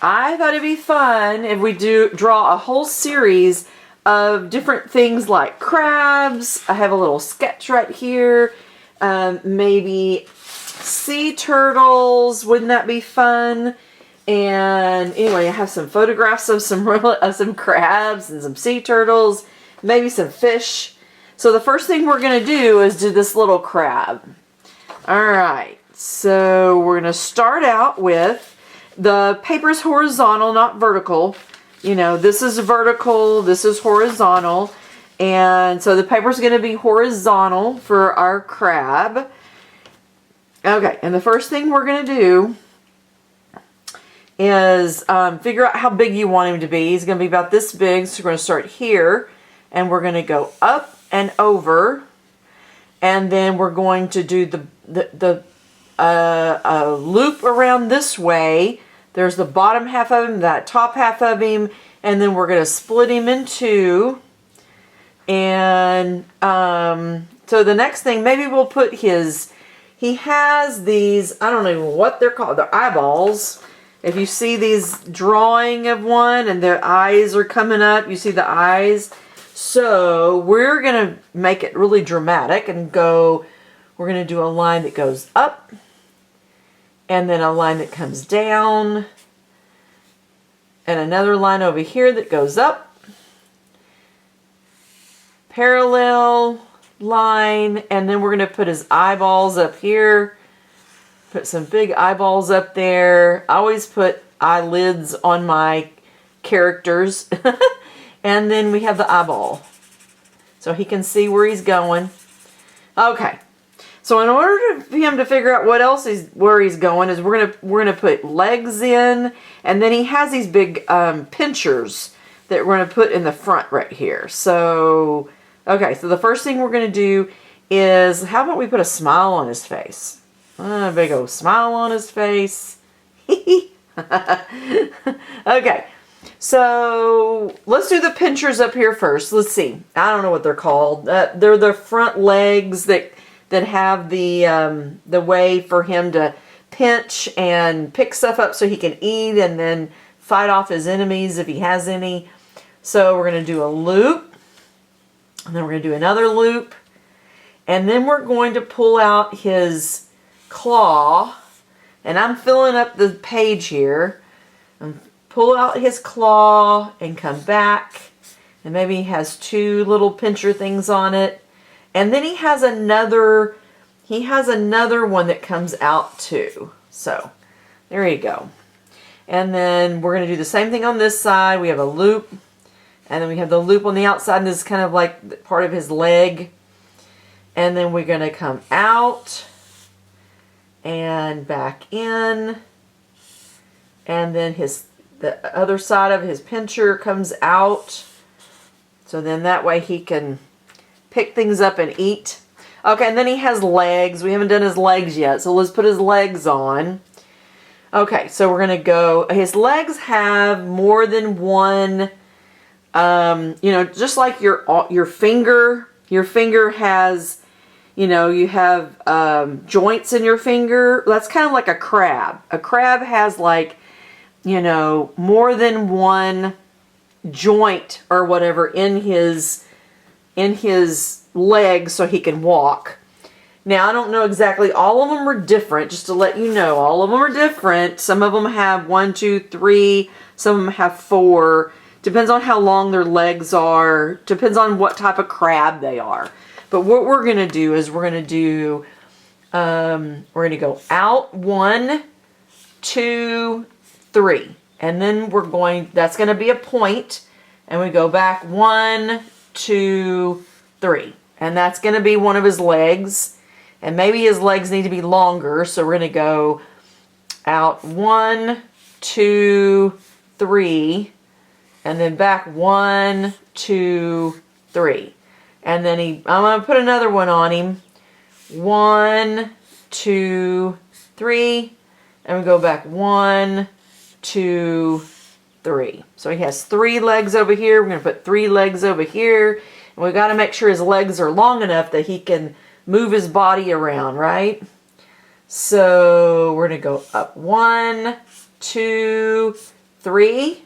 I thought it'd be fun if we draw a whole series of different things like crabs. I have a little sketch right here. Maybe sea turtles. Wouldn't that be fun? And anyway, I have some photographs of some crabs and some sea turtles. Maybe some fish. So the first thing we're going to do is do this little crab. Alright, so we're going to start out with the paper's horizontal, not vertical. You know, this is vertical, this is horizontal. And so the paper's going to be horizontal for our crab. Okay, and the first thing we're going to do is figure out how big you want him to be. He's going to be about this big, so we're going to start here. And we're going to go up and over. And then we're going to do the loop around this way. There's the bottom half of him, that top half of him, and then we're going to split him in two. And so the next thing, maybe we'll put he has these, I don't know what they're called, they're eyeballs. If you see these drawing of one and their eyes are coming up, you see the eyes. So we're going to make it really dramatic and we're going to do a line that goes up and then a line that comes down and another line over here that goes up, parallel line, and then we're going to put his eyeballs up here, put some big eyeballs up there. I always put eyelids on my characters. And then we have the eyeball, so he can see where he's going. Okay, so in order for him to figure out where he's going, is we're gonna put legs in, and then he has these big pinchers that we're gonna put in the front right here. So okay, so the first thing we're gonna do is, how about we put a smile on his face? A big old smile on his face. Okay. So let's do the pinchers up here first. Let's see. I don't know what they're called. They're the front legs that have the way for him to pinch and pick stuff up so he can eat and then fight off his enemies if he has any. So we're going to do a loop, and then we're going to do another loop, and then we're going to pull out his claw, and I'm filling up the page here. Pull out his claw and come back, and maybe he has two little pincher things on it, and then he has another one that comes out too. So there you go. And then we're going to do the same thing on this side. We have a loop, and then we have the loop on the outside, and this is kind of like part of his leg. And then we're going to come out and back in, and then the other side of his pincher comes out. So then that way he can pick things up and eat. Okay, and then he has legs. We haven't done his legs yet, so let's put his legs on. Okay, so we're going to go, his legs have more than one, just like your finger. Your finger has, you have joints in your finger. That's kind of like a crab. A crab has like, more than one joint or whatever in his leg so he can walk. Now, I don't know exactly. All of them are different, just to let you know. All of them are different. Some of them have 1, 2, 3. Some of them have 4. Depends on how long their legs are. Depends on what type of crab they are. But what we're going to do is we're going to go out 1, 2, 3. And then that's going to be a point. And we go back 1, 2, 3. And that's going to be one of his legs. And maybe his legs need to be longer. So we're going to go out 1, 2, 3. And then back 1, 2, 3. And then I'm going to put another one on him. 1, 2, 3. And we go back 1, 2, 3. So he has 3 legs over here. We're going to put 3 legs over here. And we've got to make sure his legs are long enough that he can move his body around, right? So we're going to go up 1, 2, 3,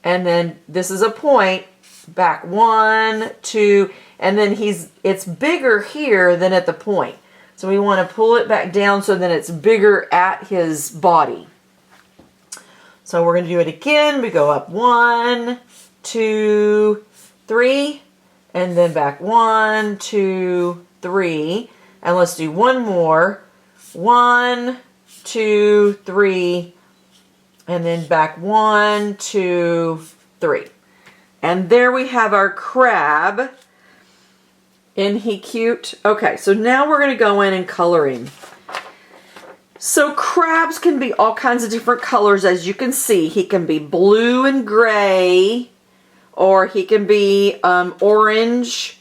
and then this is a point, back 1, 2, and then it's bigger here than at the point. So we want to pull it back down so that it's bigger at his body. So we're going to do it again. We go up 1, 2, 3, and then back 1, 2, 3. And let's do one more. 1, 2, 3, and then back 1, 2, 3. And there we have our crab. Isn't he cute? Okay, so now we're going to go in and color him. So crabs can be all kinds of different colors, as you can see. He can be blue and gray, or he can be orange,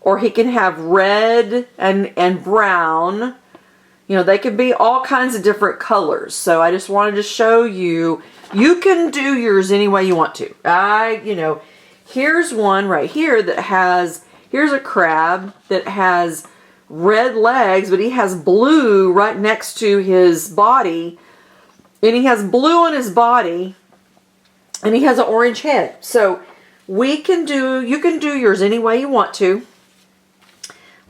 or he can have red and brown. You know, they can be all kinds of different colors. So I just wanted to show you, you can do yours any way you want to. Here's one right here that has, here's a crab that has red legs, but he has blue right next to his body. And he has blue on his body, and he has an orange head. So you can do yours any way you want to.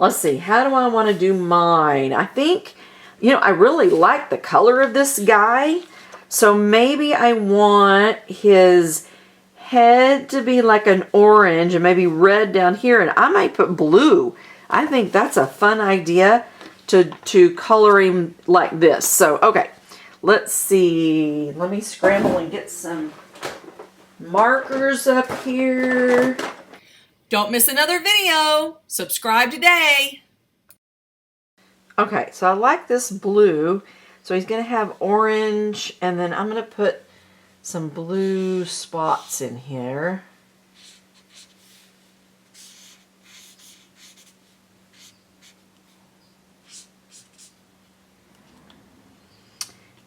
Let's see, how do I want to do mine? I think, I really like the color of this guy. So maybe I want his head to be like an orange and maybe red down here. And I might put blue. I think that's a fun idea to color him like this. So, okay, let's see. Let me scramble and get some markers up here. Don't miss another video. Subscribe today. Okay, so I like this blue. So he's going to have orange, and then I'm going to put some blue spots in here.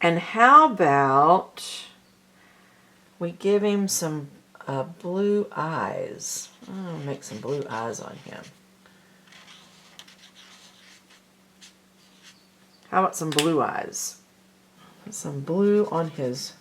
And how about we give him some blue eyes? I'll make some blue eyes on him. How about some blue eyes? Some blue on his.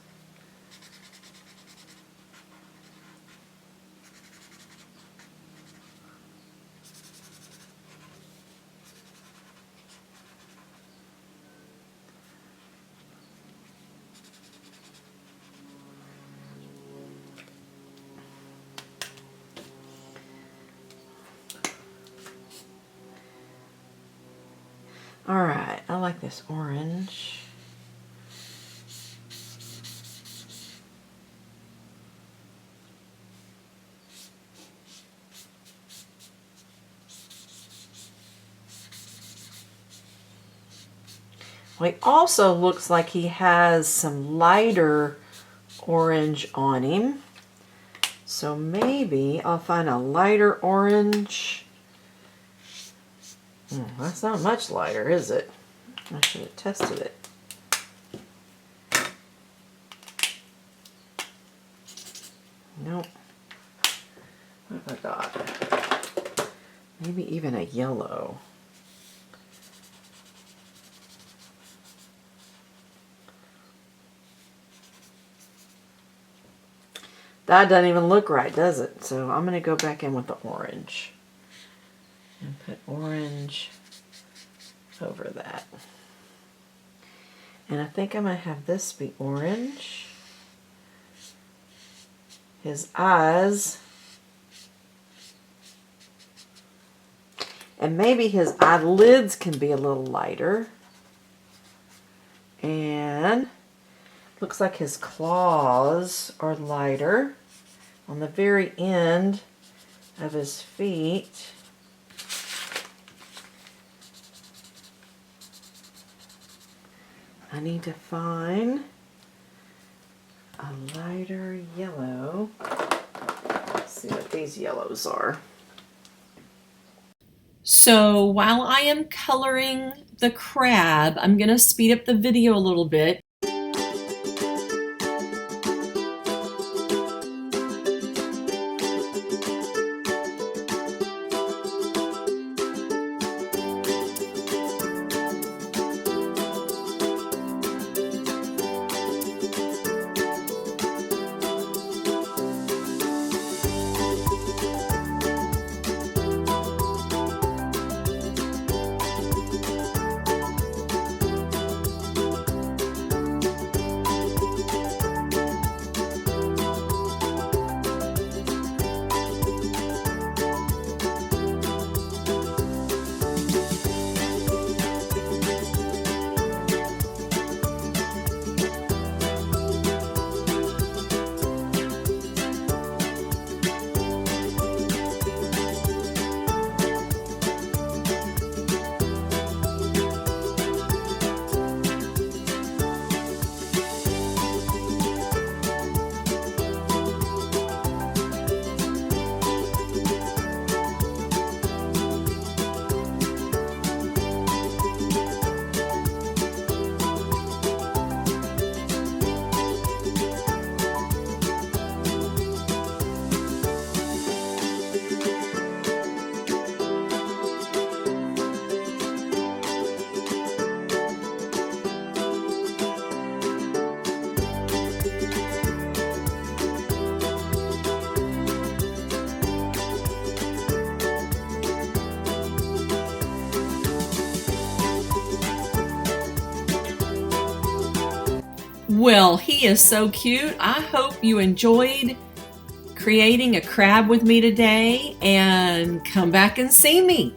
All right, I like this orange. Well, he also looks like he has some lighter orange on him. So maybe I'll find a lighter orange. That's not much lighter, is it? I should have tested it. Nope. What have I got? Maybe even a yellow. That doesn't even look right, does it? So I'm going to go back in with the orange. And put orange over that. And I think I'm going to have this be orange. His eyes. And maybe his eyelids can be a little lighter. And looks like his claws are lighter on the very end of his feet. I need to find a lighter yellow. Let's see what these yellows are. So while I am coloring the crab, I'm going to speed up the video a little bit. Well, he is so cute. I hope you enjoyed creating a crab with me today, and come back and see me.